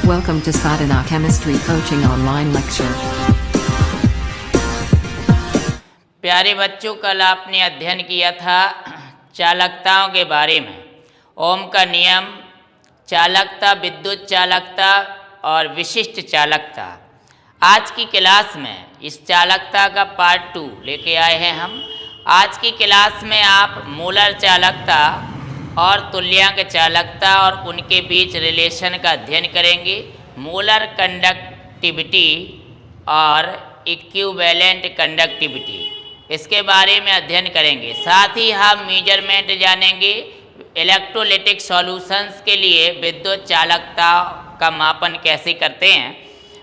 Welcome to Sadhana Chemistry Coaching Online Lecture. प्यारे बच्चों, कल आपने अध्ययन किया था चालकताओं के बारे में। ओम का नियम, चालकता, विद्युत चालकता और विशिष्ट चालकता। आज की क्लास में इस चालकता का पार्ट 2 लेके आए हैं हम। आज की क्लास में आप मोलर चालकता और तुल्यांक चालकता और उनके बीच रिलेशन का अध्ययन करेंगे। मोलर कंडक्टिविटी और इक्विवेलेंट कंडक्टिविटी, इसके बारे में अध्ययन करेंगे। साथ ही हम मेजरमेंट जानेंगे। इलेक्ट्रोलिटिक सॉल्यूशंस के लिए विद्युत चालकता का मापन कैसे करते हैं,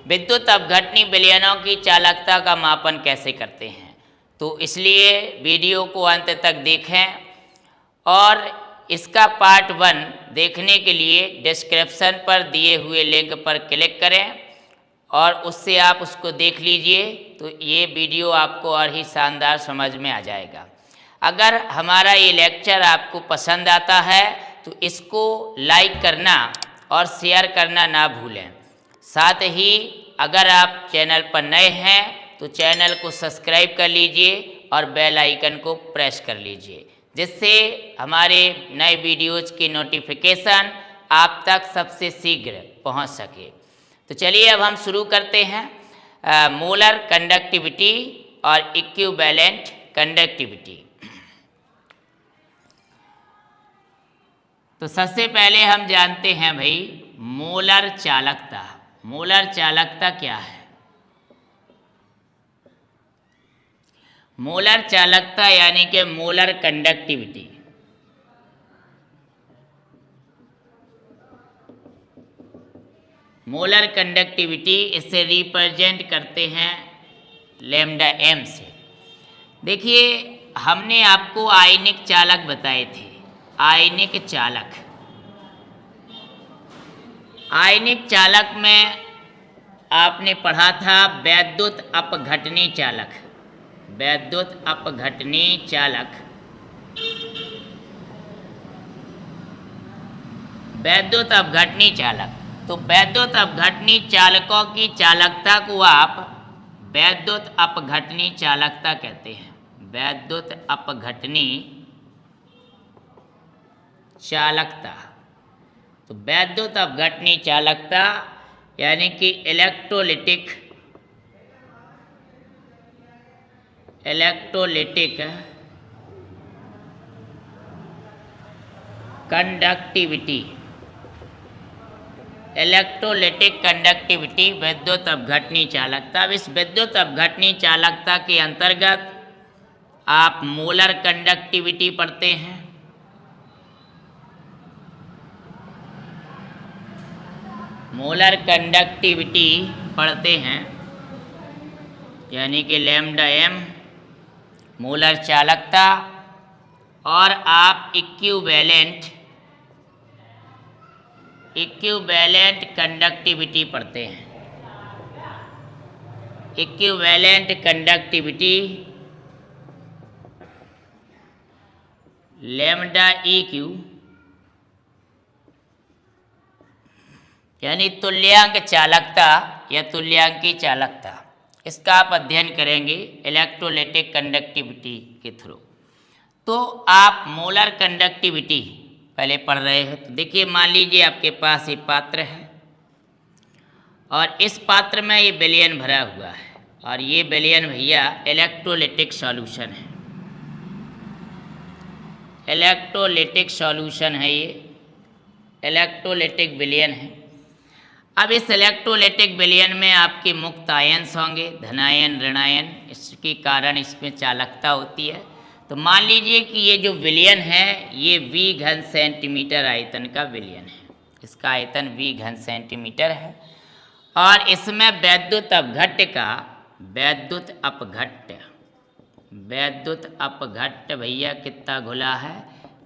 विद्युत अपघटनी विलयनों की चालकता का मापन कैसे करते हैं। तो इसलिए वीडियो को अंत तक देखें और इसका पार्ट 1 देखने के लिए डिस्क्रिप्शन पर दिए हुए लिंक पर क्लिक करें और उससे आप उसको देख लीजिए, तो ये वीडियो आपको और ही शानदार समझ में आ जाएगा। अगर हमारा ये लेक्चर आपको पसंद आता है तो इसको लाइक करना और शेयर करना ना भूलें। साथ ही अगर आप चैनल पर नए हैं तो चैनल को सब्सक्राइब कर लीजिए और बेल आइकन को प्रेस कर लीजिए, जिससे हमारे नए वीडियोज़ की नोटिफिकेशन आप तक सबसे शीघ्र पहुंच सके। तो चलिए अब हम शुरू करते हैं मोलर कंडक्टिविटी और इक्विवेलेंट कंडक्टिविटी। तो सबसे पहले हम जानते हैं भाई मोलर चालकता। मोलर चालकता क्या है? मोलर चालकता यानी कि मोलर कंडक्टिविटी। मोलर कंडक्टिविटी इसे रिप्रेजेंट करते हैं लैम्डा एम से। देखिए, हमने आपको आयनिक चालक बताए थे। आयनिक चालक, आयनिक चालक में आपने पढ़ा था वैद्युत अपघटनी चालक। वैद्युत अपघटनी चालक, वैद्युत अपघटनी चालक। तो वैद्युत अपघटनी चालकों की चालकता को आप वैद्युत अपघटनी चालकता कहते हैं। वैद्युत अपघटनी चालकता। तो वैद्युत अपघटनी चालकता यानी कि इलेक्ट्रोलिटिक कंडक्टिविटी। इलेक्ट्रोलिटिक कंडक्टिविटी विद्युत अपघटनी चालकता। अब इस विद्युत अपघटनी चालकता के अंतर्गत आप मोलर कंडक्टिविटी पढ़ते हैं, मोलर कंडक्टिविटी पढ़ते हैं, यानी कि लैम्डा एम मोलर चालकता, और आप इक्विवेलेंट कंडक्टिविटी पढ़ते हैं। Equivalent conductivity lambda E Q, यानी तुल्यांक चालकता या तुल्यांकी चालकता। इसका आप अध्ययन करेंगे इलेक्ट्रोलिटिक कंडक्टिविटी के थ्रू। तो आप मोलर कंडक्टिविटी पहले पढ़ रहे हैं। तो देखिए, मान लीजिए आपके पास ये पात्र है और इस पात्र में ये विलयन भरा हुआ है और ये विलयन भैया इलेक्ट्रोलिटिक सॉल्यूशन है। इलेक्ट्रोलिटिक सॉल्यूशन है, ये इलेक्ट्रोलिटिक विलयन है। अब इस इलेक्ट्रोलिटिक विलयन में आपके मुक्त आयन्स होंगे, धनायन, ऋणायन। इसके कारण इसमें चालकता होती है। तो मान लीजिए कि ये जो विलयन है ये V घन सेंटीमीटर आयतन का विलयन है। इसका आयतन V घन सेंटीमीटर है और इसमें वैद्युत अपघट्य भैया कितना घुला है?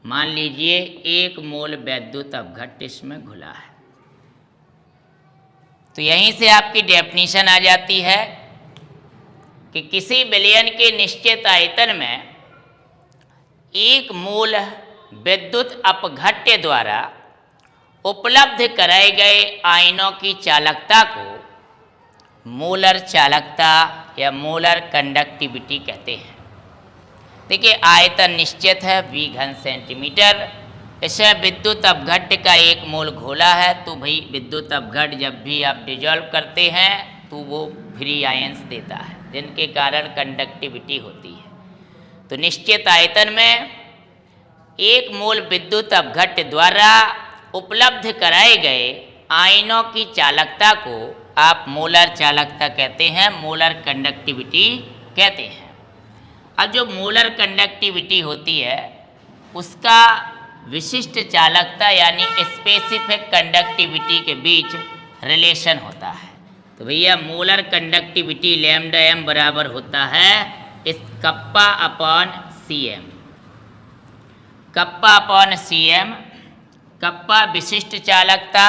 मान लीजिए 1 मोल वैद्युत अपघट्य इसमें घुला है। तो यहीं से आपकी डेफिनेशन आ जाती है कि किसी विलयन के निश्चित आयतन में 1 मोल विद्युत अपघट्य द्वारा उपलब्ध कराए गए आयनों की चालकता को मोलर चालकता या मोलर कंडक्टिविटी कहते हैं। देखिए आयतन निश्चित है V घन सेंटीमीटर। इसमें विद्युत अपघट्य का एक मोल घोला है, तो भाई विद्युत अपघट्य जब भी आप डिजॉल्व करते हैं तो वो फ्री आयंस देता है, जिनके कारण कंडक्टिविटी होती है। तो निश्चित आयतन में एक मोल विद्युत अपघट्य द्वारा उपलब्ध कराए गए आयनों की चालकता को आप मोलर चालकता कहते हैं, मोलर कंडक्टिविटी कहते हैं। अब जो मोलर कंडक्टिविटी होती है उसका विशिष्ट चालकता यानी स्पेसिफिक कंडक्टिविटी के बीच रिलेशन होता है। तो भैया मोलर कंडक्टिविटी लैम्डा m बराबर होता है इस kappa upon Cm। Kappa upon Cm, kappa विशिष्ट चालकता,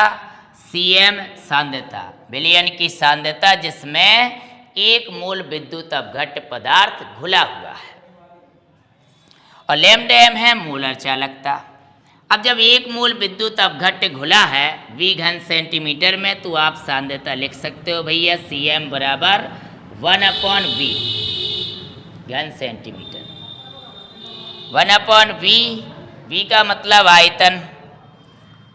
Cm सांद्रता, विलयन की सांद्रता जिसमें एक मोल विद्युत अपघट्य पदार्थ घुला हुआ है, और लैम्डा m है मोलर चालकता। अब जब एक मोल विद्युत अपघट्य घुला है V घन सेंटीमीटर में, तो आप सांद्रता लिख सकते हो भैया Cm बराबर 1/V घन सेंटीमीटर। 1/V, V का मतलब आयतन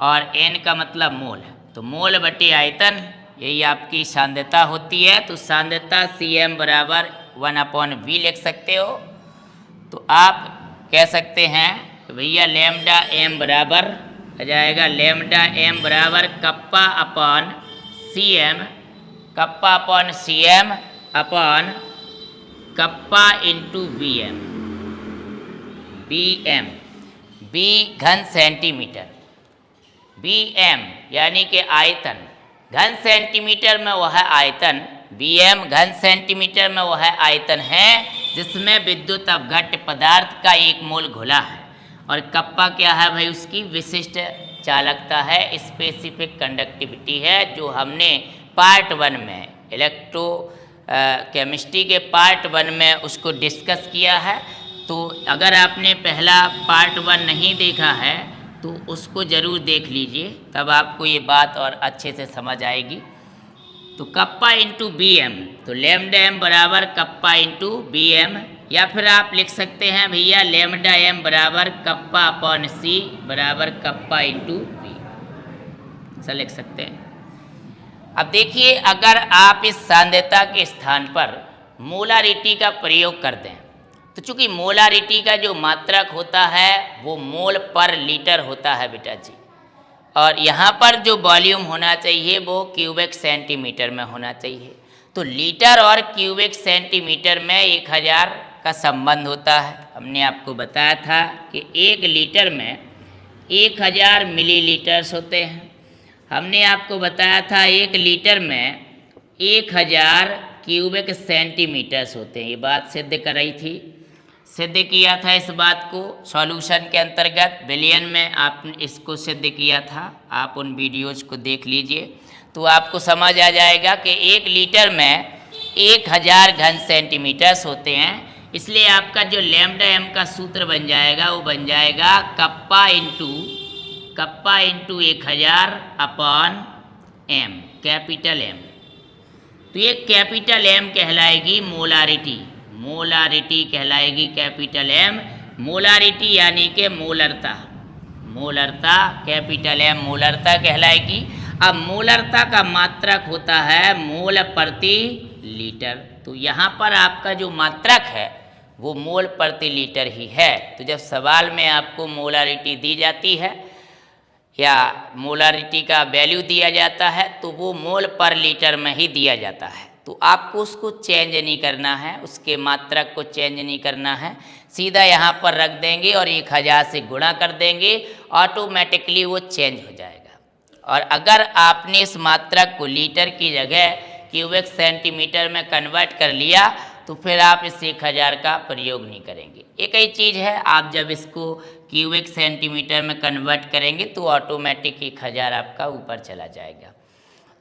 और N का मतलब मोल, तो मोल बटे आयतन यही आपकी सांद्रता होती है। तो सांद्रता Cm बराबर 1/V लिख सकते हो। तो आप कह सकते हैं कि भैया लैम्डा m बराबर आ जाएगा लैम्डा m बराबर kappa upon Cm, kappa upon Cm upon kappa into Vm, Bm, B घन सेंटीमीटर, Bm यानी कि आयतन, घन सेंटीमीटर में वह आयतन, Bm घन सेंटीमीटर में वह आयतन है जिसमें विद्युत अपघट्य पदार्थ का एक मोल घुला है, और कप्पा क्या है भाई, उसकी विशिष्ट चालकता है, स्पेसिफिक कंडक्टिविटी है, जो हमने पार्ट 1 में इलेक्ट्रो केमिस्ट्री के पार्ट 1 में उसको डिस्कस किया है। तो अगर आपने पहला पार्ट 1 नहीं देखा है तो उसको ज़रूर देख लीजिए, तब आपको ये बात और अच्छे से समझ आएगी। तो कप्पा इंटू Bm, तो लैम्डा m बराबर कप्पा इंटू Bm, या फिर आप लिख सकते हैं भैया लैम्डा m बराबर कप्पा अपॉन C बराबर कप्पा इंटू V, ऐसा लिख सकते हैं। अब देखिए अगर आप इस सांद्रता के स्थान पर मोलारिटी का प्रयोग कर दें, तो चूंकि मोलारिटी का जो मात्रक होता है वो मोल पर लीटर होता है बेटा जी, और यहाँ पर जो वॉल्यूम होना चाहिए वो क्यूबिक सेंटीमीटर में होना चाहिए। तो लीटर और क्यूबिक सेंटीमीटर में 1000 का संबंध होता है। हमने आपको बताया था कि 1 लीटर में 1000 मिलीलीटर्स होते हैं। हमने आपको बताया था 1 लीटर में 1000 क्यूबिक सेंटीमीटर्स होते हैं। ये बात सिद्ध कराई थी, सिद्ध किया था इस बात को सॉल्यूशन के अंतर्गत, विलयन में आपने इसको सिद्ध किया था। आप उन वीडियोज़ को देख लीजिए तो आपको समझ आ जाएगा कि 1 लीटर में 1000 घन सेंटीमीटर्स होते हैं। इसलिए आपका जो लैम्डा m का सूत्र बन जाएगा वो बन जाएगा kappa into 1000 upon m, capital M। तो ये कैपिटल M कहलाएगी मोलारिटी, मोलारिटी कहलाएगी कैपिटल M। मोलारिटी यानी कि मोलरता, मोलरता कैपिटल M मोलरता कहलाएगी। अब मोलरता का मात्रक होता है मोल प्रति लीटर, तो यहाँ पर आपका जो मात्रक है वो मोल प्रति लीटर ही है। तो जब सवाल में आपको मोलारिटी दी जाती है या मोलारिटी का वैल्यू दिया जाता है तो वो मोल पर लीटर में ही दिया जाता है। तो आपको उसको चेंज नहीं करना है, उसके मात्रक को चेंज नहीं करना है, सीधा यहाँ पर रख देंगे और 1000 से गुणा कर देंगे, ऑटोमेटिकली वो चेंज हो जाएगा। और अगर आपने इस मात्रक को लीटर की जगह क्यूबिक सेंटीमीटर में कन्वर्ट कर लिया तो फिर आप इस 1000 का प्रयोग नहीं करेंगे। एक ही चीज़ है, आप जब इसको क्यूबिक सेंटीमीटर में कन्वर्ट करेंगे तो ऑटोमेटिक 1000 आपका ऊपर चला जाएगा।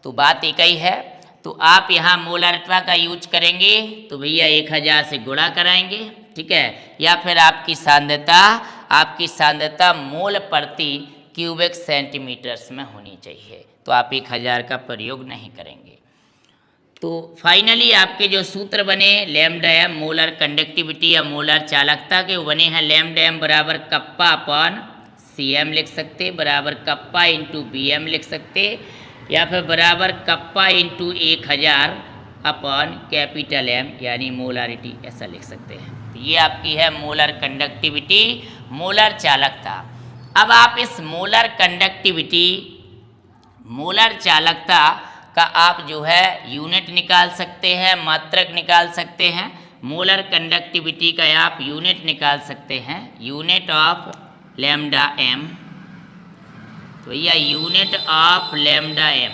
तो बात एक ही है। तो आप यहाँ मोलरता का यूज करेंगे तो भैया 1000 से गुणा कराएंगे, ठीक है, या फिर आपकी सांद्रता मोल प्रति क्यूबिक सेंटीमीटर्स में होनी चाहिए। तो आप 1000 का प्रयोग नहीं करेंगे। तो फाइनली आपके जो सूत्र बने लैम्डा एम मोलर कंडक्टिविटी या मोलर चालकता के, वो बने हैं लैम्डा एम बराबर कप्पा अपॉन सी एम लिख सकते, बराबर कप्पा इंटू बी एम लिख सकते, या फिर बराबर kappa into 1000 upon capital M यानी मोलारिटी, ऐसा लिख सकते हैं। तो ये आपकी है मोलर कंडक्टिविटी, मोलर चालकता। अब आप इस मोलर कंडक्टिविटी, मोलर चालकता का आप जो है यूनिट निकाल सकते हैं, मात्रक निकाल सकते हैं। मोलर कंडक्टिविटी का आप यूनिट निकाल सकते हैं, यूनिट ऑफ लैम्डा एम। तो यह unit of lambda M,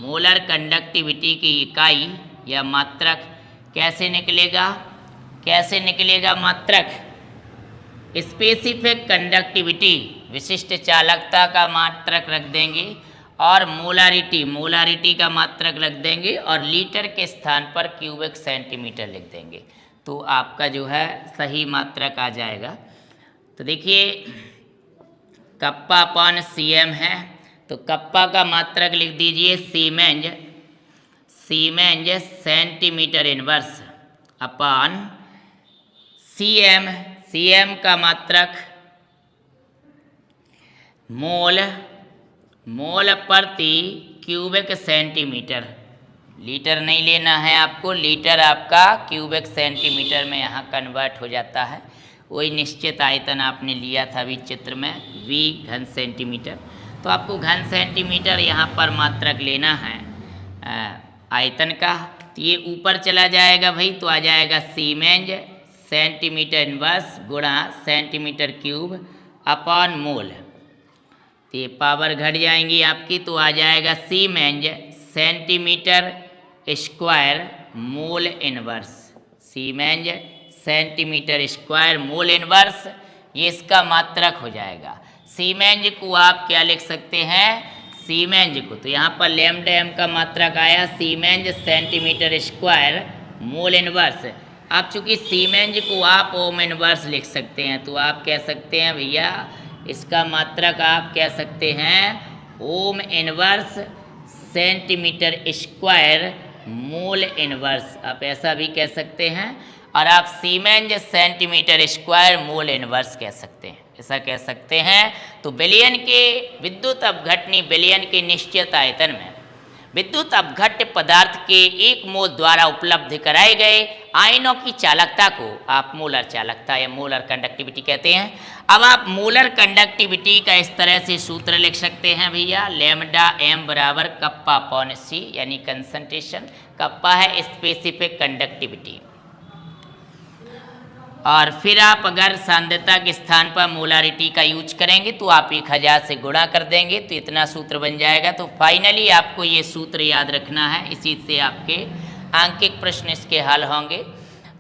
molar conductivity की इकाई या मात्रक कैसे निकलेगा, कैसे निकलेगा मात्रक? स्पेसिफिक कंडक्टिविटी, विशिष्ट चालकता का मात्रक रख देंगे, और मोलारिटी, मोलारिटी का मात्रक रख देंगे, और लीटर के स्थान पर क्यूबिक सेंटीमीटर लिख देंगे। तो आपका जो है सही मात्रक आ जाएगा। तो देखिए कप्पा अपॉन सी एम है, तो कप्पा का मात्रक लिख दीजिए siemens, siemens centimetre inverse upon C M, C M का मात्रक मोल, मोल प्रति क्यूबिक सेंटीमीटर। लीटर नहीं लेना है आपको, लीटर आपका क्यूबिक सेंटीमीटर में यहाँ कन्वर्ट हो जाता है। वही निश्चित आयतन आपने लिया था अभी चित्र में, V घन सेंटीमीटर। तो आपको घन सेंटीमीटर यहाँ पर मात्रक लेना है आयतन का। तो ये ऊपर चला जाएगा भाई, तो आ जाएगा सीमेंज सेंटीमीटर इनवर्स गुणा सेंटीमीटर क्यूब अपॉन मोल। तो ये पावर घट जाएंगी आपकी, तो आ जाएगा siemens centimetre square mole inverse, siemens centimetre square mole inverse, ये इसका मात्रक हो जाएगा। सीमेंज को आप क्या लिख सकते हैं, सीमेंज को, तो यहाँ पर लैम्डा एम का मात्रक आया सीमेंज सेंटीमीटर स्क्वायर मोल इनवर्स। अब चूंकि सीमेंज को आप ओम इनवर्स लिख सकते हैं, तो आप कह सकते हैं भैया इसका मात्रक आप कह सकते हैं ohm inverse centimetre square mole inverse, आप ऐसा भी कह सकते हैं। और आप सीमेंज सेंटीमीटर स्क्वायर मोल इनवर्स कह सकते हैं, ऐसा कह सकते हैं। तो विलयन के विद्युत अपघटनी विलयन के निश्चित आयतन में विद्युत अपघट्य पदार्थ के 1 मोल द्वारा उपलब्ध कराए गए आयनों की चालकता को आप मोलर चालकता या मोलर कंडक्टिविटी कहते हैं। अब आप मोलर कंडक्टिविटी का इस तरह से सूत्र लिख सकते हैं भैया, लैम्डा एम बराबर कप्पा अपॉन सी, यानी कंसंट्रेशन, कप्पा है स्पेसिफिक कंडक्टिविटी, और फिर आप अगर सांद्रता के स्थान पर मोलारिटी का यूज करेंगे तो आप 1000 से गुणा कर देंगे, तो इतना सूत्र बन जाएगा। तो फाइनली आपको ये सूत्र याद रखना है, इसी से आपके आंकिक प्रश्न इसके हल होंगे।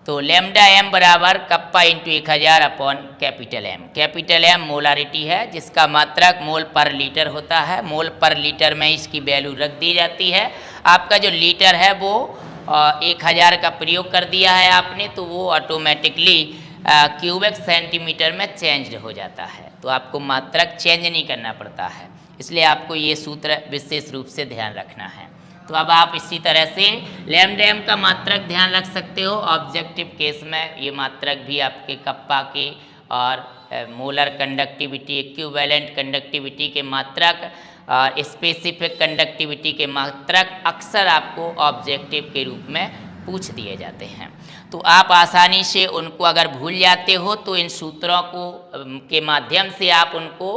तो लैम्डा एम बराबर kappa into 1000 upon capital M, capital M molarity है जिसका मात्रक मोल पर लीटर होता है, मोल पर लीटर में इसकी वैल्यू रख दी जाती है। आपका जो लीटर है वो 1000 का प्रयोग कर दिया है आपने, तो वो ऑटोमेटिकली क्यूबिक सेंटीमीटर में चेंज हो जाता है, तो आपको मात्रक चेंज नहीं करना पड़ता है, इसलिए आपको ये सूत्र विशेष रूप से ध्यान रखना है। तो अब आप इसी तरह से लैम्डा एम का मात्रक ध्यान रख सकते हो। ऑब्जेक्टिव केस में ये मात्रक भी आपके कप्पा के और मोलर कंडक्टिविटी, इक्विवेलेंट कंडक्टिविटी के मात्रक और स्पेसिफिक कंडक्टिविटी के मात्रक अक्सर आपको ऑब्जेक्टिव के रूप में पूछ दिए जाते हैं। तो आप आसानी से उनको अगर भूल जाते हो तो इन सूत्रों को के माध्यम से आप उनको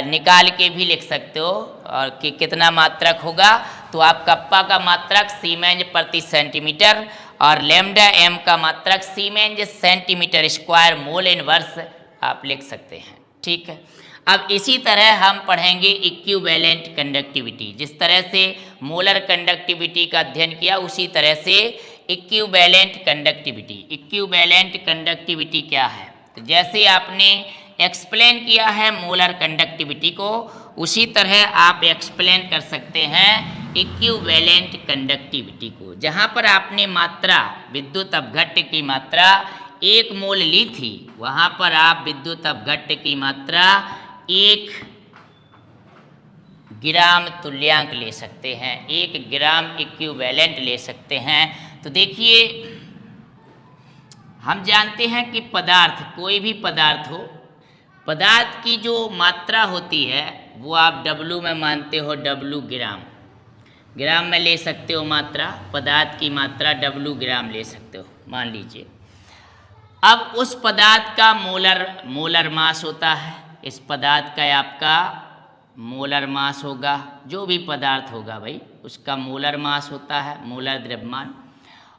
निकाल के भी लिख सकते हो, और कि कितना मात्रक होगा। तो आप कप्पा का मात्रक सीमेंज प्रति सेंटीमीटर और लैम्डा एम का मात्रक सीमेंज सेंटीमीटर स्क्वायर मोल इनवर्स आप लिख सकते हैं, ठीक है। अब इसी तरह हम पढ़ेंगे इक्विवेलेंट कंडक्टिविटी। जिस तरह से मोलर कंडक्टिविटी का अध्ययन किया उसी तरह से इक्विवेलेंट कंडक्टिविटी। इक्विवेलेंट कंडक्टिविटी क्या है? तो जैसे आपने एक्सप्लेन किया है मोलर कंडक्टिविटी को, उसी तरह आप एक्सप्लेन कर सकते हैं इक्विवेलेंट कंडक्टिविटी को। जहाँ पर आपने मात्रा विद्युत अपघट्य की मात्रा 1 मोल ली थी, वहाँ पर आप विद्युत अपघट्य की मात्रा 1 ग्राम तुल्यांक ले सकते हैं, 1 ग्राम इक्विवेलेंट ले सकते हैं। तो देखिए हम जानते हैं कि पदार्थ, कोई भी पदार्थ हो, पदार्थ की जो मात्रा होती है वो आप डब्लू में मानते हो, डब्लू ग्राम, ग्राम में ले सकते हो मात्रा, पदार्थ की मात्रा डब्लू ग्राम ले सकते हो मान लीजिए। अब उस पदार्थ का मोलर मास होता है, इस पदार्थ का आपका मोलर मास होगा, जो भी पदार्थ होगा भाई उसका मोलर मास होता है, मोलर द्रव्यमान।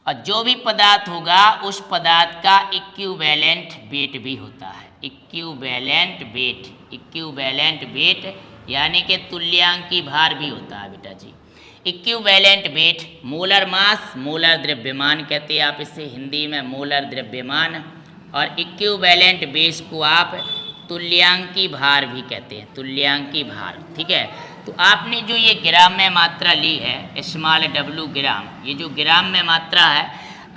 और जो भी पदार्थ होगा उस पदार्थ का इक्विवेलेंट वेट भी होता है, इक्विवेलेंट वेट, इक्विवेलेंट वेट यानी कि तुल्यांकी भार भी होता है बेटा जी। Equivalent weight, molar mass, molar द्रव्यमान कहते हैं आप इसे हिंदी में मोलर द्रव्यमान, और इक्विवेलेंट बेस को आप तुल्यांकी भार भी कहते हैं, तुल्यांकी भार, ठीक है। तो आपने जो ये ग्राम में मात्रा ली है, स्मॉल डब्लू ग्राम, ये जो ग्राम में मात्रा है,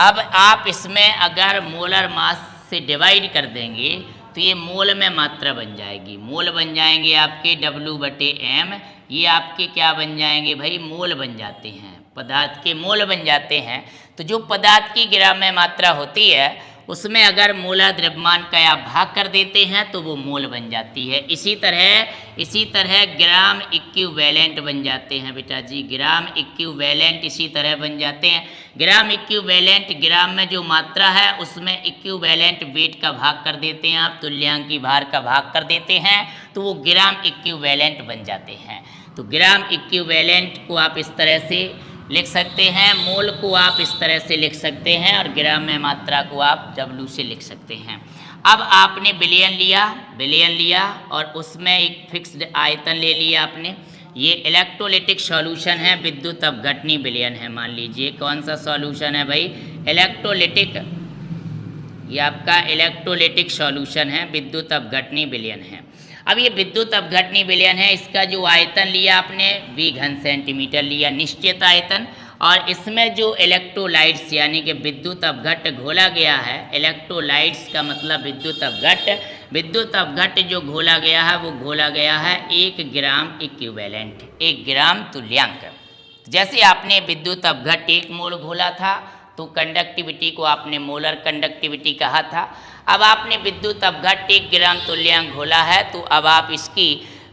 अब आप इसमें अगर मोलर मास से डिवाइड कर देंगे तो ये मोल में मात्रा बन जाएगी, मोल बन जाएंगे आपके W/m, ये आपके क्या बन जाएंगे भाई, मोल बन जाते हैं, पदार्थ के मोल बन जाते हैं। तो जो पदार्थ की ग्राम में मात्रा होती है उसमें अगर मोलर द्रव्यमान का आप भाग कर देते हैं तो वो मोल बन जाती है। इसी तरह ग्राम इक्विवेलेंट बन जाते हैं बेटा जी, ग्राम इक्विवेलेंट इसी तरह बन जाते हैं। ग्राम इक्विवेलेंट, ग्राम में जो मात्रा है उसमें इक्विवेलेंट वेट का भाग कर देते हैं आप, तुल्यांकी भार का भाग कर देते हैं, तो वो ग्राम इक्विवेलेंट बन जाते हैं। तो ग्राम इक्विवेलेंट को आप इस तरह से लिख सकते हैं, मोल को आप इस तरह से लिख सकते हैं, और ग्राम में मात्रा को आप डब्लू से लिख सकते हैं। अब आपने बिलियन लिया और उसमें एक फिक्स्ड आयतन ले लिया आपने। ये इलेक्ट्रोलिटिक सॉल्यूशन है, विद्युत अपघटनी विलयन है। मान लीजिए कौन सा सॉल्यूशन है भाई, इलेक्ट्रोलिटिक, ये आपका इलेक्ट्रोलिटिक सॉल्यूशन है, विद्युत अपघटनी विलयन है। अब ये विद्युत अपघटनी विलयन है, इसका जो आयतन लिया आपने V/cm लिया, निश्चित आयतन, और इसमें जो इलेक्ट्रोलाइट्स यानी कि विद्युत अपघट्ट घोला गया है, इलेक्ट्रोलाइट्स का मतलब विद्युत अपघट्ट जो घोला गया है वो घोला गया है 1 ग्राम इक्विवेलेंट, 1 ग्राम तुल्यांक। जैसे आपने विद्युत अपघट्ट 1 मोल घोला था तो कंडक्टिविटी को आपने मोलर कंडक्टिविटी कहा था। अब आपने विद्युत अपघट्ट 1 ग्राम तुल्यांक घोला है तो अब आप इसकी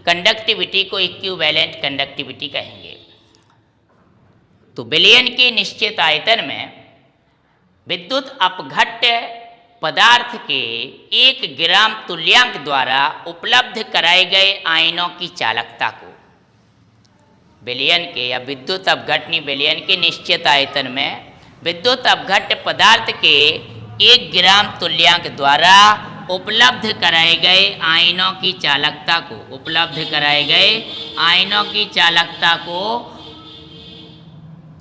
कंडक्टिविटी को इक्विवेलेंट कंडक्टिविटी कहेंगे। तो विलयन के निश्चित आयतन में विद्युत अपघट्ट पदार्थ के 1 ग्राम तुल्यांक द्वारा उपलब्ध कराए गए आयनों की चालकता को, विलयन के या विद्युत अपघटनी विलयन के निश्चित आयतन में विद्युत अपघट्ट पदार्थ के 1 ग्राम तुल्यांक द्वारा उपलब्ध कराए गए आयनों की चालकता को, उपलब्ध कराए गए आयनों की चालकता को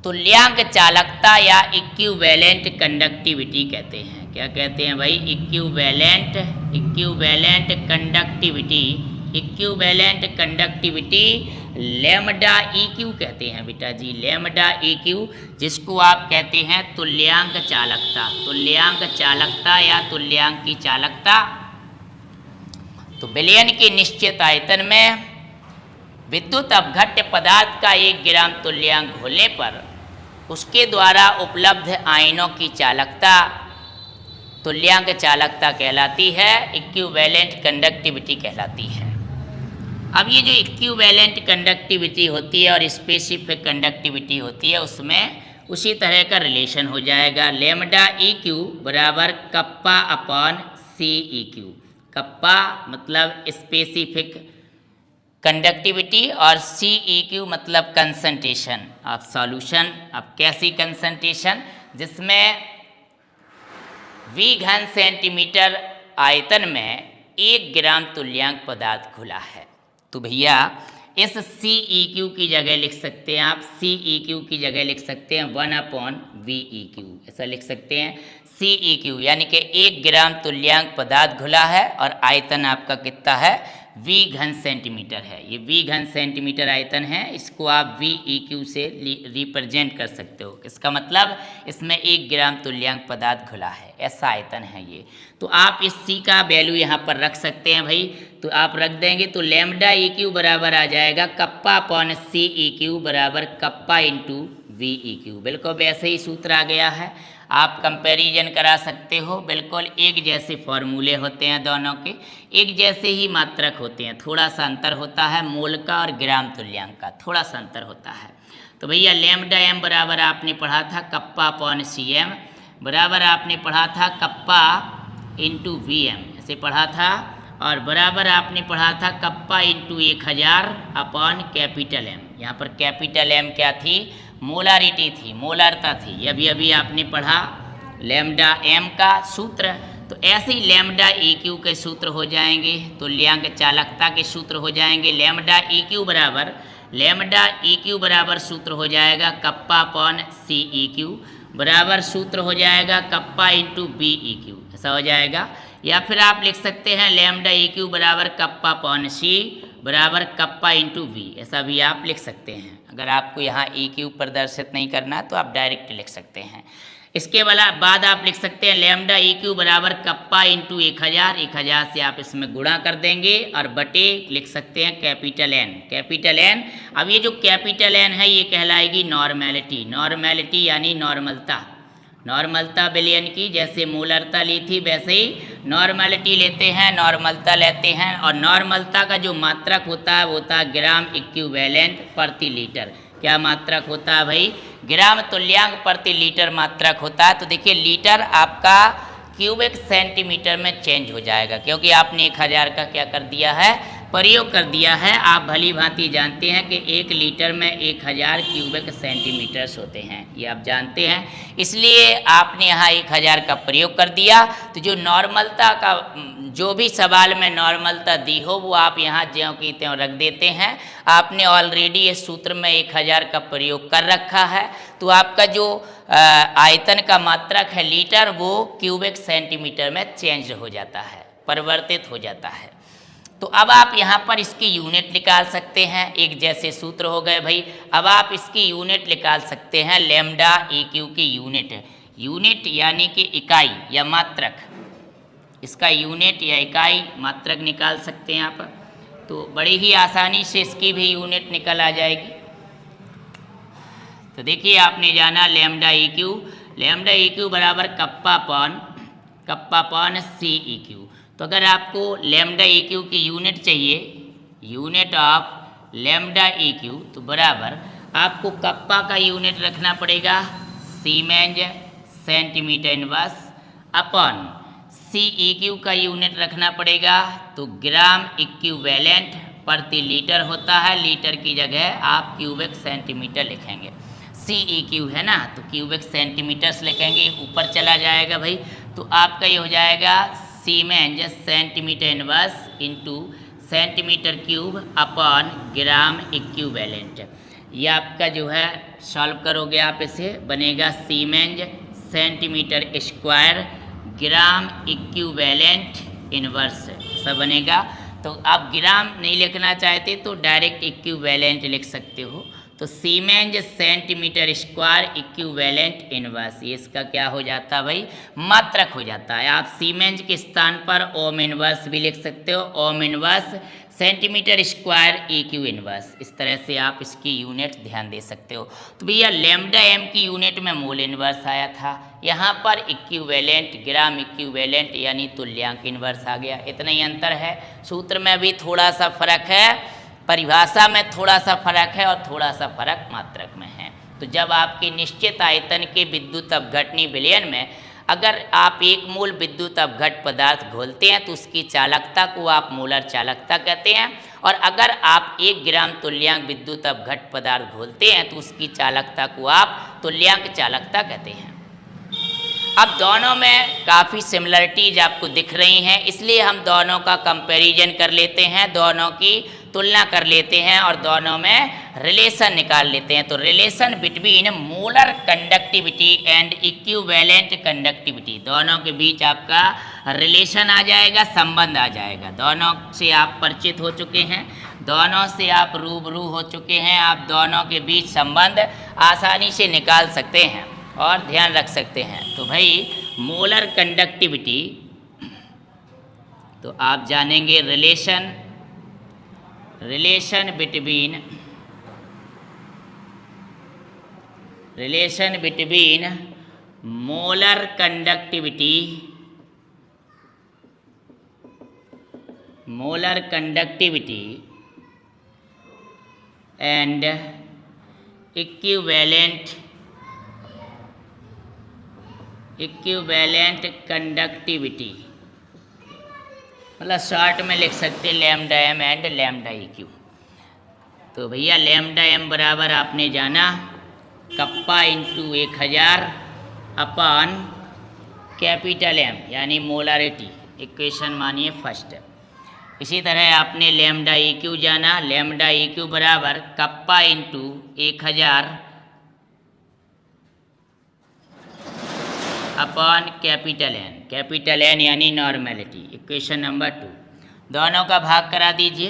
तुल्यांक चालकता या इक्विवेलेंट कंडक्टिविटी कहते हैं। क्या कहते हैं भाई, इक्विवेलेंट कंडक्टिविटी लैम्डा EQ कहते हैं बेटा जी, लैम्डा EQ, जिसको आप कहते हैं तुल्यांक चालकता या तुल्यांक की चालकता। तो विलयन के निश्चित आयतन में विद्युत अपघट्ट पदार्थ का 1 ग्राम तुल्यांक घोलने पर उसके द्वारा उपलब्ध आयनों की चालकता तुल्यांक चालकता कहलाती है, इक्विवेलेंट कंडक्टिविटी कहलाती है। अब ये जो इक्विवेलेंट कंडक्टिविटी होती है और स्पेसिफिक कंडक्टिविटी होती है उसमें उसी तरह का रिलेशन हो जाएगा, लैम्डा EQ बराबर कप्पा अपॉन CEQ। कप्पा मतलब स्पेसिफिक कंडक्टिविटी और CEQ मतलब कंसंट्रेशन ऑफ सॉल्यूशन। अब कैसी कंसंट्रेशन, जिसमें V/cm आयतन में 1 ग्राम तुल्यांक पदार्थ घुला है। तो भैया इस CEQ की जगह लिख सकते हैं आप, CEQ की जगह लिख सकते हैं 1/VEQ, ऐसा लिख सकते हैं CEQ, यानी कि 1 ग्राम तुल्यांक पदार्थ घुला है और आयतन आपका कितना है V घन सेंटीमीटर है। ये V घन सेंटीमीटर आयतन है, इसको आप VEQ से रिप्रेजेंट कर सकते हो। इसका मतलब इसमें 1 ग्राम तुल्यांक पदार्थ घुला है, ऐसा आयतन है ये। तो आप इस C का वैल्यू यहाँ पर रख सकते हैं भाई। तो आप रख देंगे तो लैम्डा EQ बराबर आ जाएगा कप्पा अपॉन CEQ बराबर कप्पा इंटू VEQ। बिल्कुल वैसे ही सूत्र आ गया है। आप कंपैरिजन करा सकते हो, बिल्कुल एक जैसे फॉर्मूले होते हैं दोनों के, एक जैसे ही मात्रक होते हैं, थोड़ा सा अंतर होता है मोल का और ग्राम तुल्यांक का, थोड़ा सा अंतर होता है। तो भैया लैम्डा M बराबर आपने पढ़ा था कप्पा अपॉन CM बराबर आपने पढ़ा था कप्पा इंटू VM, ऐसे पढ़ा था। और बराबर आपने पढ़ा था kappa into 1000 upon capital M। यहाँ पर कैपिटल M क्या थी? मोलारिटी थी, मोलारता थी। अभी अभी आपने पढ़ा लैम्डा M का सूत्र। तो ऐसे ही लैम्डा EQ के सूत्र हो जाएंगे, तुल्यांक चालकता के सूत्र हो जाएंगे। लैम्डा EQ बराबर सूत्र हो जाएगा कप्पा अपॉन CEQ बराबर सूत्र हो जाएगा कप्पा इंटू BEQ, ऐसा हो जाएगा। या फिर आप लिख सकते हैं लैम्डा EQ बराबर कप्पा अपॉन C बराबर कप्पा इंटू V, ऐसा भी आप लिख सकते हैं। अगर आपको यहाँ EQ प्रदर्शित नहीं करना तो आप डायरेक्ट लिख सकते हैं। इसके बाद आप लिख सकते हैं लैम्डा EQ बराबर कप्पा इंटू 1000 से आप इसमें गुणा कर देंगे और बटे लिख सकते हैं कैपिटल N। अब ये जो कैपिटल N है ये कहलाएगी नॉर्मेलिटी यानी नॉर्मलता विलयन की। जैसे मोलरता ली थी वैसे ही नॉर्मलिटी लेते हैं, नॉर्मलता लेते हैं। और नॉर्मलता का जो मात्रक होता है वो होता है ग्राम इक्विवेलेंट प्रति लीटर। क्या मात्रक होता है भाई? ग्राम तुल्यांक प्रति लीटर मात्रक होता है। तो देखिए लीटर आपका क्यूबिक सेंटीमीटर में चेंज हो जाएगा, क्योंकि आपने 1000 का क्या कर दिया है? प्रयोग कर दिया है। आप भली भांति जानते हैं कि 1 लीटर में 1000 क्यूबिक सेंटीमीटर्स होते हैं, ये आप जानते हैं। इसलिए आपने यहाँ 1000 का प्रयोग कर दिया। तो जो नॉर्मलता का जो भी सवाल में नॉर्मलता दी हो वो आप यहाँ ज्यों की त्यों रख देते हैं। आपने ऑलरेडी इस सूत्र में 1000 का प्रयोग कर रखा है। तो आपका जो आयतन का मात्रक है लीटर, वो क्यूबिक सेंटीमीटर में चेंज हो जाता है, परिवर्तित हो जाता है। तो अब आप यहाँ पर इसकी यूनिट निकाल सकते हैं। एक जैसे सूत्र हो गए भाई। अब आप इसकी यूनिट निकाल सकते हैं। लैम्डा EQ की यूनिट यानी कि इकाई या मात्रक, इसका यूनिट या इकाई मात्रक निकाल सकते हैं आप। तो बड़ी ही आसानी से इसकी भी यूनिट निकल आ जाएगी। तो देखिए आपने जाना लैम्डा EQ बराबर कप्पा अपॉन CEQ। तो अगर आपको लैम्डा EQ की यूनिट चाहिए, यूनिट ऑफ लैम्डा EQ, तो बराबर आपको कप्पा का यूनिट रखना पड़ेगा सीमेंज सेंटीमीटर इनवर्स अपॉन CEQ का यूनिट रखना पड़ेगा तो ग्राम इक्विवेलेंट प्रति लीटर होता है। लीटर की जगह आप क्यूबिक सेंटीमीटर लिखेंगे। CEQ है ना, तो क्यूबिक सेंटीमीटर्स लिखेंगे, ऊपर चला जाएगा भाई। तो आपका ये हो जाएगा siemens centimetre inverse into centimetre cube upon gram equivalent. ये आपका जो है सॉल्व करोगे आप, इसे बनेगा siemens centimetre square gram equivalent inverse, सब बनेगा। तो आप ग्राम नहीं लिखना चाहते तो डायरेक्ट इक्विवेलेंट लिख सकते हो। तो सीमेंज सेंटीमीटर स्क्वायर इक्विवेलेंट इनवर्स, ये इसका क्या हो जाता है भाई? मात्रक हो जाता है। आप सीमेंज के स्थान पर ओम इनवर्स भी लिख सकते हो, ohm inverse centimetre square EQ inverse. इस तरह से आप इसकी यूनिट ध्यान दे सकते हो। तो भैया लैम्डा M की यूनिट में मोल इनवर्स आया था, यहाँ पर इक्विवेलेंट ग्राम इक्विवेलेंट यानी तुल्यांक इनवर्स आ गया। इतना ही अंतर है। सूत्र में भी थोड़ा सा फर्क है, परिभाषा में थोड़ा सा फर्क है और थोड़ा सा फर्क मात्रक में है। तो जब आपके निश्चित आयतन के विद्युत अपघटनी विलयन में अगर आप 1 मोल विद्युत अपघट पदार्थ घोलते हैं तो उसकी चालकता को आप मोलर चालकता कहते हैं। और अगर आप 1 ग्राम तुल्यांक विद्युत अपघट पदार्थ घोलते हैं तो उसकी चालकता को आप तुल्यांक चालकता कहते हैं। अब दोनों में काफ़ी सिमिलरिटीज आपको दिख रही हैं, इसलिए हम दोनों का कंपैरिजन कर लेते हैं दोनों की। तुलना कर लेते हैं और दोनों में रिलेशन निकाल लेते हैं। तो relation between molar conductivity and equivalent conductivity, दोनों के बीच आपका रिलेशन आ जाएगा, संबंध आ जाएगा। दोनों से आप परिचित हो चुके हैं, दोनों से आप रूबरू हो चुके हैं, आप दोनों के बीच संबंध आसानी से निकाल सकते हैं और ध्यान रख सकते हैं। तो भाई मोलर कंडक्टिविटी, तो आप जानेंगे relation between molar conductivity and equivalent conductivity, मतलब शॉर्ट में लिख सकते हैं lambda M and lambda EQ. तो भैया लैम्डा एम बराबर आपने जाना kappa into 1000 upon capital M यानी मोलारिटी, इक्वेशन मानिए फर्स्ट। इसी तरह आपने लैम्डा इक्यू जाना, लैम्डा इक्यू बराबर kappa into 1000 upon capital N यानी नॉर्मेलिटी, इक्वेशन नंबर 2। दोनों का भाग करा दीजिए,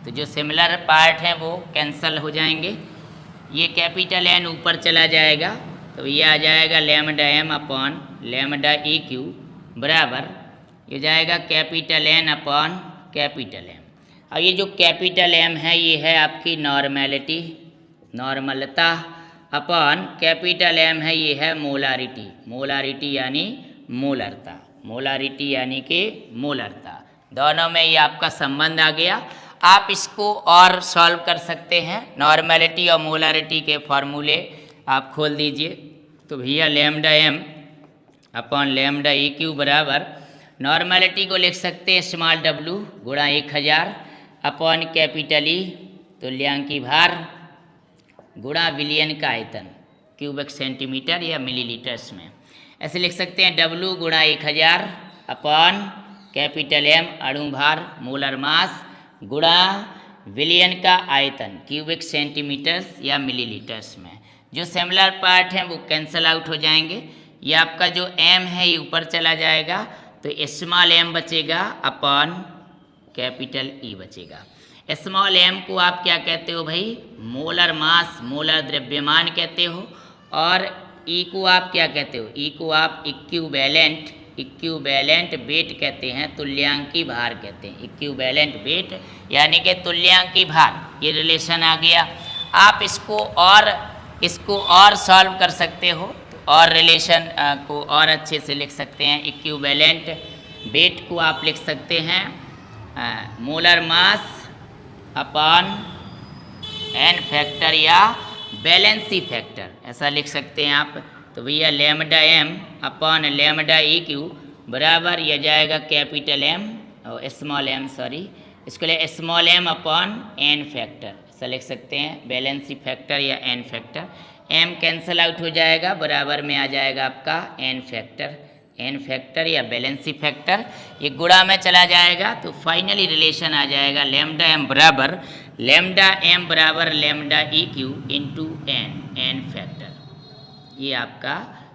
तो जो सिमिलर पार्ट हैं वो कैंसल हो जाएंगे। ये कैपिटल एन ऊपर चला जाएगा, तो ये आ जाएगा lambda M upon lambda E Q बराबर ये जाएगा capital N upon capital M. और ये जो कैपिटल एम है ये है आपकी नॉर्मेलिटी, नॉर्मलता, अपॉन कैपिटल एम है ये है मोलारिटी यानी मोलरता, यानी कि मोलरता। दोनों में ये आपका संबंध आ गया। आप इसको और सॉल्व कर सकते हैं, नॉर्मेलिटी और मोलारिटी के फॉर्मूले आप खोल दीजिए। तो भैया lambda M upon lambda E Q बराबर नॉर्मेलिटी को लिख सकते हैं स्मॉल w गुणा 1000 अपॉन कैपिटल ई तुल्यांकी भार गुणा विलियन का आयतन क्यूबिक सेंटीमीटर या मिलीलीटर्स में। ऐसे लिख सकते हैं w गुणा 1000 अपॉन कैपिटल एम अणु भार मोलर मास गुणा विलियन का आयतन क्यूबिक सेंटीमीटर्स या मिलीलीटर्स में। जो सिमिलर पार्ट हैं वो कैंसल आउट हो जाएंगे। ये आपका जो m है ये ऊपर चला जाएगा, तो स्मॉल m बचेगा अपॉन कैपिटल E बचेगा। स्मॉल m को आप क्या कहते हो भाई? मोलर मास, मोलर द्रव्यमान कहते हो। और E को आप क्या कहते हो? E को आप इक्विवेलेंट वेट कहते हैं, तुल्यांकी भार कहते हैं। इक्विवेलेंट वेट यानी कि तुल्यांकी भार, ये रिलेशन आ गया। आप इसको और सॉल्व कर सकते हो, तो और रिलेशन को और अच्छे से लिख सकते हैं। इक्विवेलेंट वेट को आप लिख सकते हैं molar mass upon N factor या बैलेंसी फैक्टर, ऐसा लिख सकते हैं आप। तो भैया lambda M upon lambda E Q बराबर यह जाएगा कैपिटल एम और स्मॉल एम, इसको लिए small M upon N factor, ऐसा लिख सकते हैं बैलेंसी फैक्टर या N factor. M cancel out हो जाएगा, बराबर में आ जाएगा आपका एन फैक्टर या बैलेंसी फैक्टर, ये गुणा में चला जाएगा। तो फाइनली रिलेशन आ जाएगा लैम्डा एम बराबर lambda E Q into N factor. ये आपका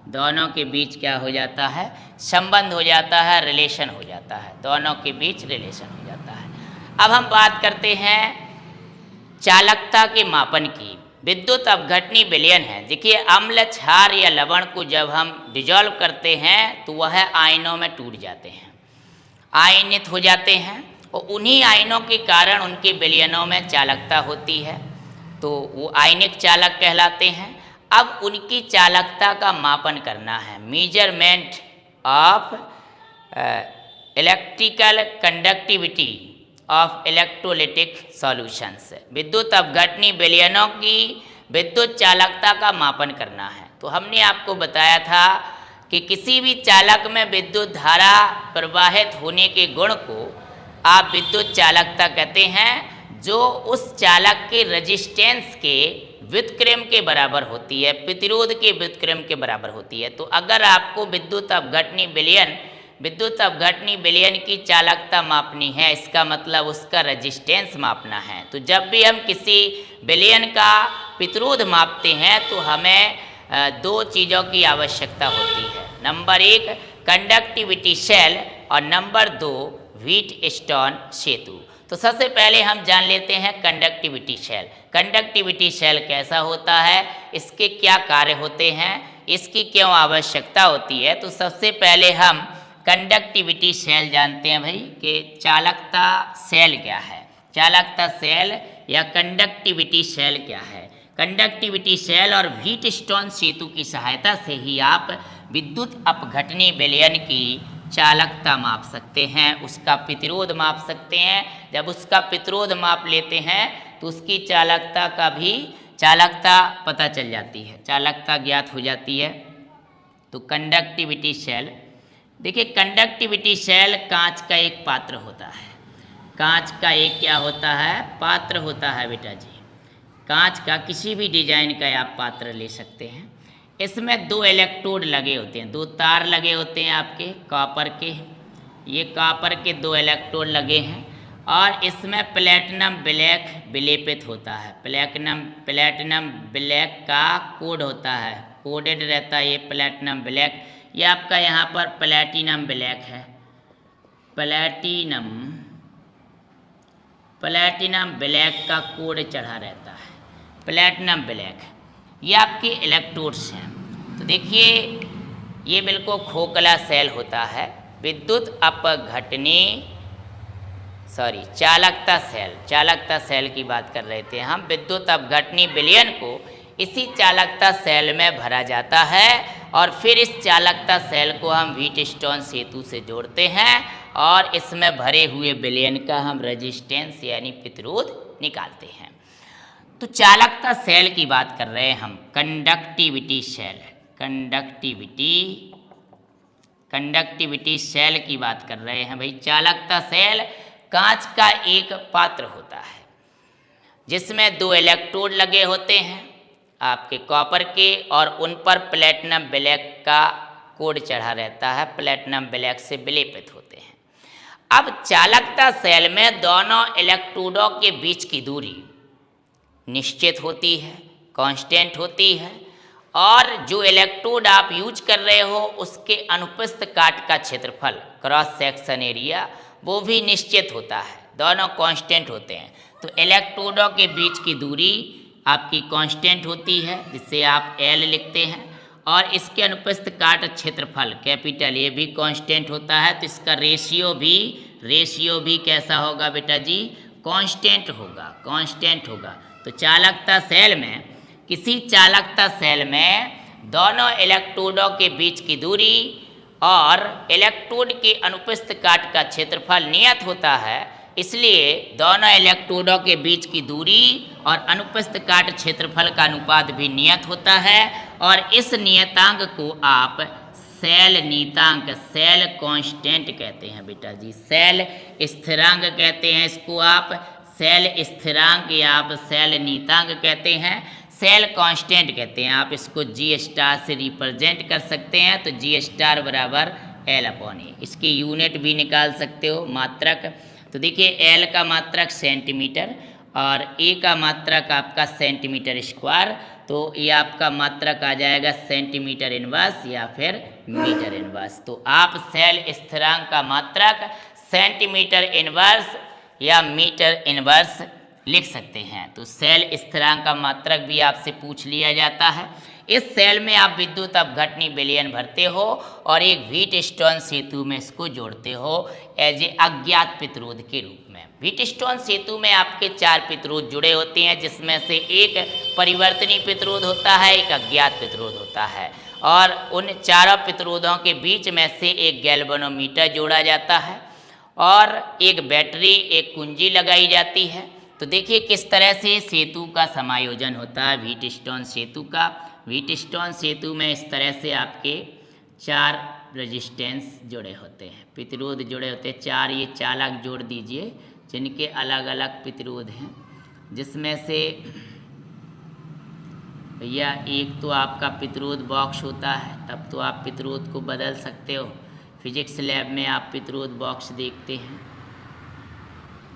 दोनों के बीच क्या हो जाता है? संबंध हो जाता है, रिलेशन हो जाता है, दोनों के बीच रिलेशन हो जाता है। अब हम बात करते हैं चालकता के मापन की। विद्युत अपघटनी विलयन है। देखिए अम्ल, क्षार या लवण को जब हम डिजॉल्व करते हैं तो वह आयनों में टूट जाते हैं, आयनित हो जाते हैं, और उन्हीं आयनों के कारण उनके विलयनों में चालकता होती है, तो वो आयनिक चालक कहलाते हैं। अब उनकी चालकता का मापन करना है, measurement of electrical conductivity of electrolytic solutions. विद्युत अपघटनी विलयनों की विद्युत चालकता का मापन करना है। तो हमने आपको बताया था कि किसी भी चालक में विद्युत धारा प्रवाहित होने के गुण को आप विद्युत चालकता कहते हैं, जो उस चालक के रेजिस्टेंस के व्युत्क्रम के बराबर होती है, प्रतिरोध के व्युत्क्रम के बराबर होती है। तो अगर आपको विद्युत अपघटनी विलयन विद्युत अपघटनी विलयन की चालकता मापनी है, इसका मतलब उसका रेजिस्टेंस मापना है। तो जब भी हम किसी विलयन का प्रतिरोध मापते हैं तो हमें दो चीज़ों की आवश्यकता होती है। नंबर 1 कंडक्टिविटी सेल और नंबर 2 व्हीटस्टोन सेतु। तो सबसे पहले हम जान लेते हैं कंडक्टिविटी सेल। कंडक्टिविटी सेल कैसा होता है, इसके क्या कार्य होते हैं, इसकी क्यों आवश्यकता होती है। तो सबसे पहले हम कंडक्टिविटी सेल जानते हैं भाई कि चालकता सेल क्या है। चालकता सेल या कंडक्टिविटी सेल क्या है। कंडक्टिविटी सेल और व्हीटस्टोन सेतु की सहायता से ही आप विद्युत अपघटनी विलयन की चालकता माप सकते हैं, उसका प्रतिरोध माप सकते हैं। जब उसका प्रतिरोध माप लेते हैं तो उसकी चालकता का भी चालकता पता चल जाती है, चालकता ज्ञात हो जाती है। तो कंडक्टिविटी सेल, देखिए कंडक्टिविटी सेल कांच का एक पात्र होता है। कांच का एक क्या होता है, पात्र होता है बेटा जी। कांच का किसी भी डिजाइन का आप पात्र ले सकते हैं। इसमें 2 इलेक्ट्रोड लगे होते हैं, 2 तार लगे होते हैं आपके कॉपर के। ये कॉपर के 2 इलेक्ट्रोड लगे हैं और इसमें प्लेटिनम ब्लैक विलेपित होता है। प्लेटिनम ब्लैक का कोड होता है, कोडेड रहता है ये प्लेटिनम ब्लैक। ये आपका यहाँ पर प्लेटिनम ब्लैक है, प्लेटिनम ब्लैक का कोड चढ़ा रहता है, प्लेटिनम ब्लैक। ये आपके इलेक्ट्रोड्स हैं। तो देखिए ये बिल्कुल खोखला सेल होता है। विद्युत अपघटनी चालकता सेल की बात कर रहे थे हम। विद्युत अपघटनी विलयन को इसी चालकता सेल में भरा जाता है और फिर इस चालकता सेल को हम व्हीटस्टोन सेतु से जोड़ते हैं और इसमें भरे हुए विलयन का हम रेजिस्टेंस यानी प्रतिरोध निकालते हैं। तो चालकता सेल की बात कर रहे हैं हम। कंडक्टिविटी सेल की बात कर रहे हैं भाई। चालकता सेल कांच का एक पात्र होता है जिसमें 2 इलेक्ट्रोड लगे होते हैं आपके कॉपर के और उन पर प्लेटिनम ब्लैक का कोड चढ़ा रहता है, प्लेटिनम ब्लैक से विलेपित होते हैं। अब चालकता सेल में दोनों इलेक्ट्रोडों के बीच की दूरी निश्चित होती है, कांस्टेंट होती है और जो इलेक्ट्रोड आप यूज कर रहे हो उसके अनुप्रस्थ काट का क्षेत्रफल, क्रॉस सेक्शन एरिया, वो भी निश्चित होता है, दोनों कांस्टेंट होते हैं। तो इलेक्ट्रोडों के बीच की दूरी आपकी कांस्टेंट होती है जिसे आप L लिखते हैं और इसके अनुप्रस्थ काट क्षेत्रफल कैपिटल ए भी कांस्टेंट होता है। तो इसका रेशियो भी कैसा होगा बेटा जी, कांस्टेंट होगा। तो किसी चालकता सेल में दोनों इलेक्ट्रोडों के बीच की दूरी और इलेक्ट्रोड के अनुप्रस्थ काट का क्षेत्रफल नियत होता है, इसलिए दोनों इलेक्ट्रोडों के बीच की दूरी और अनुप्रस्थ काट क्षेत्रफल का अनुपात भी नियत होता है और इस नियतांक को आप सेल नियतांक, सेल कांस्टेंट कहते हैं बेटा जी। सेल स्थिरांक कहते हैं इसको आप, सेल स्थिरांक या आप सेल नियतांक कहते हैं, सेल कांस्टेंट कहते हैं। आप इसको G स्टार से रिप्रेजेंट कर सकते हैं। तो G स्टार बराबर L/A। इसकी यूनिट भी निकाल सकते हो, मात्रक। तो देखिए L का मात्रक सेंटीमीटर और A का मात्रक आपका सेंटीमीटर स्क्वायर। तो ये आपका मात्रक आ जाएगा सेंटीमीटर इनवर्स या फिर मीटर इनवर्स। तो आप सेल स्थिरांक का मात्रक सेंटीमीटर इनवर्स या मीटर इनवर्स लिख सकते हैं। तो सेल स्थिरांक का मात्रक भी आपसे पूछ लिया जाता है। इस सेल में आप विद्युत अपघटनी विलयन भरते हो और एक व्हीटस्टोन सेतु में इसको जोड़ते हो एज ए अज्ञात प्रतिरोध के रूप में। व्हीटस्टोन सेतु में आपके 4 प्रतिरोध जुड़े होते हैं जिसमें से एक परिवर्तनीय प्रतिरोध होता है, एक अज्ञात प्रतिरोध होता है और उन चारों प्रतिरोधों के बीच में से एक गैल्वेनोमीटर जोड़ा जाता है और एक बैटरी, एक कुंजी लगाई जाती है। तो देखिए किस तरह से सेतु का समायोजन होता है व्हीटस्टोन सेतु का। व्हीटस्टोन सेतु में इस तरह से आपके 4 रेजिस्टेंस जुड़े होते हैं, प्रतिरोध जुड़े होते हैं। 4 ये चालक जोड़ दीजिए जिनके अलग अलग प्रतिरोध हैं, जिसमें से भैया एक तो आपका प्रतिरोध बॉक्स होता है, तब तो आप प्रतिरोध को बदल सकते हो। फिजिक्स लैब में आप प्रतिरोध बॉक्स देखते हैं।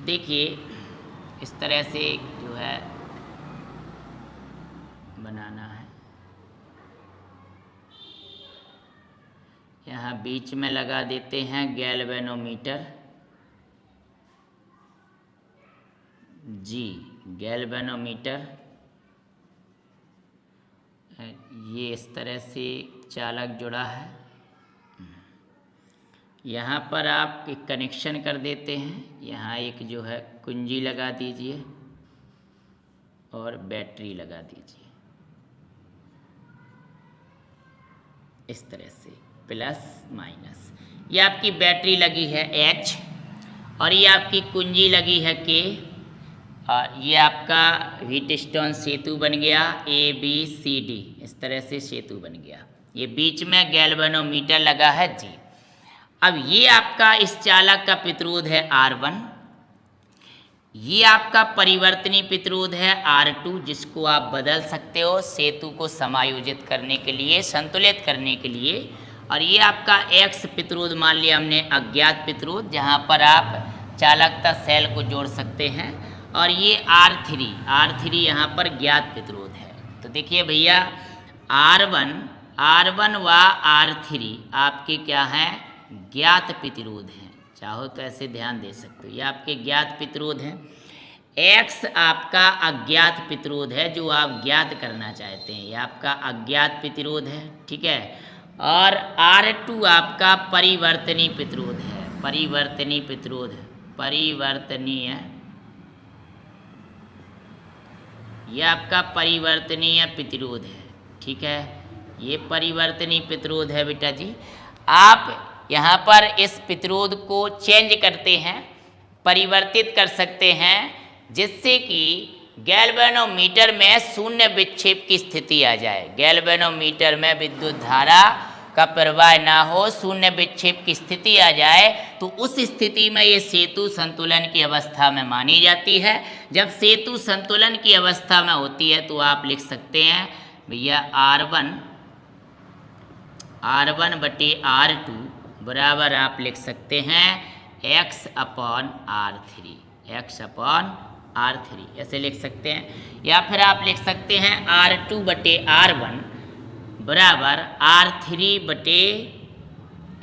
देखिए इस तरह से जो है बनाना है। यहाँ बीच में लगा देते हैं गैल्वेनोमीटर जी, गैल्वेनोमीटर। ये इस तरह से चालक जुड़ा है। यहाँ पर आप एक कनेक्शन कर देते हैं। यहाँ एक जो है कुंजी लगा दीजिए और बैटरी लगा दीजिए इस तरह से, प्लस माइनस। ये आपकी बैटरी लगी है H और ये आपकी कुंजी लगी है K और ये आपका व्हीटस्टोन सेतु बन गया ABCD, इस तरह से सेतु बन गया। ये बीच में गैल्वेनोमीटर लगा है जी। अब ये आपका इस चालक का प्रतिरोध है R1, ये आपका परिवर्तनीय प्रतिरोध है R2, जिसको आप बदल सकते हो सेतु को समायोजित करने के लिए, संतुलित करने के लिए। और ये आपका X प्रतिरोध मान लिया हमने अज्ञात प्रतिरोध, जहाँ पर आप चालकता सेल को जोड़ सकते हैं। और ये R3 यहाँ पर ज्ञात प्रतिरोध है। तो देखिए भैया R1 व R3 आपके क्या हैं, ज्ञात प्रतिरोध हैं। चाहो तो ऐसे ध्यान दे सकते हो, ये आपके ज्ञात प्रतिरोध हैं। X आपका अज्ञात प्रतिरोध है, जो आप ज्ञात करना चाहते हैं, ये आपका अज्ञात प्रतिरोध है, ठीक है। और R2 आपका परिवर्तनीय प्रतिरोध है, परिवर्तनीय प्रतिरोध है, परिवर्तनीय, यह आपका परिवर्तनीय प्रतिरोध है, ठीक है। ये परिवर्तनीय प्रतिरोध है बेटा जी। आप यहाँ पर इस प्रतिरोध को चेंज करते हैं, परिवर्तित कर सकते हैं, जिससे कि गैल्वेनोमीटर में शून्य विक्षेप की स्थिति आ जाए। गैल्वेनोमीटर में विद्युत धारा का प्रवाह ना हो, शून्य विक्षेप की स्थिति आ जाए, तो उस स्थिति में ये सेतु संतुलन की अवस्था में मानी जाती है। जब सेतु संतुलन की अवस्था में होती है तो आप लिख सकते हैं भैया R1 बटे R2 बराबर आप लिख सकते हैं X अपॉन R3, ऐसे लिख सकते हैं। या फिर आप लिख सकते हैं R2 बटे R1 बराबर R3 बटे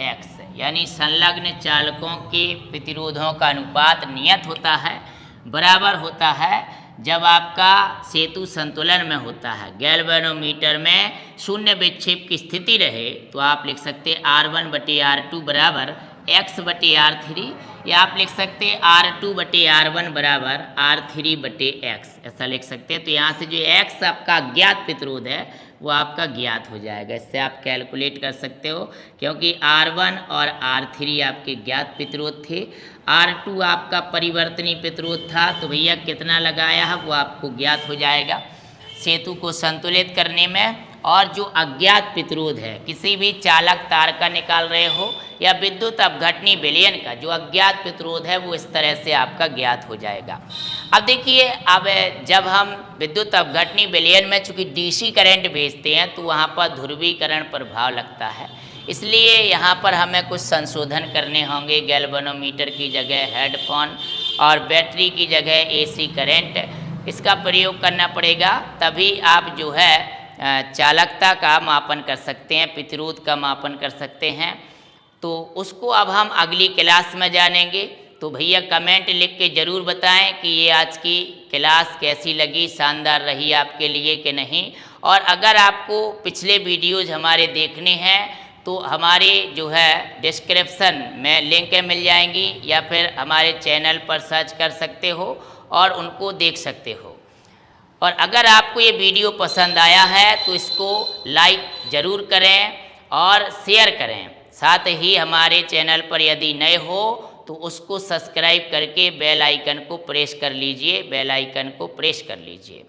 X, यानी संलग्न चालकों के प्रतिरोधों का अनुपात नियत होता है, बराबर होता है जब आपका सेतु संतुलन में होता है, गैल्वेनोमीटर में शून्य विक्षेप की स्थिति रहे, तो आप लिख सकते हैं R1 बटे R2 बराबर X बटे R3, या आप लिख सकते हैं R2 बटे R1 बराबर R3 बटे X, ऐसा लिख सकते हैं। तो यहाँ से जो X आपका ज्ञात प्रतिरोध है वो आपका ज्ञात हो जाएगा। इससे आप कैलकुलेट कर सकते हो, क्योंकि R1 और R3 आपके ज्ञात प्रतिरोध थे, R2 आपका परिवर्तनीय प्रतिरोध था, तो भैया कितना लगाया है वो आपको ज्ञात हो जाएगा सेतु को संतुलित करने में। और जो अज्ञात प्रतिरोध है, किसी भी चालक तार का निकाल रहे हो या विद्युत अपघटनी विलयन का जो अज्ञात प्रतिरोध है, वो इस तरह से आपका ज्ञात हो जाएगा। अब देखिए, अब जब हम विद्युत अपघटनी विलयन में चूँकि DC करंट भेजते हैं तो वहाँ पर ध्रुवीकरण प्रभाव लगता है, इसलिए यहाँ पर हमें कुछ संशोधन करने होंगे। गैल्वेनोमीटर की जगह हेडफोन और बैटरी की जगह AC करंट, इसका प्रयोग करना पड़ेगा, तभी आप जो है चालकता का मापन कर सकते हैं, प्रतिरोध का मापन कर सकते हैं। तो उसको अब हम अगली क्लास में जानेंगे। तो भैया कमेंट लिख के ज़रूर बताएं कि ये आज की क्लास कैसी लगी, शानदार रही आपके लिए कि नहीं। और अगर आपको पिछले वीडियोज़ हमारे देखने हैं तो हमारे जो है डिस्क्रिप्शन में लिंक मिल जाएंगी, या फिर हमारे चैनल पर सर्च कर सकते हो और उनको देख सकते हो। और अगर आपको ये वीडियो पसंद आया है तो इसको लाइक ज़रूर करें और शेयर करें। साथ ही हमारे चैनल पर यदि नए हो तो उसको सब्सक्राइब करके बेल आइकन को प्रेस कर लीजिए, बेल आइकन को प्रेस कर लीजिए।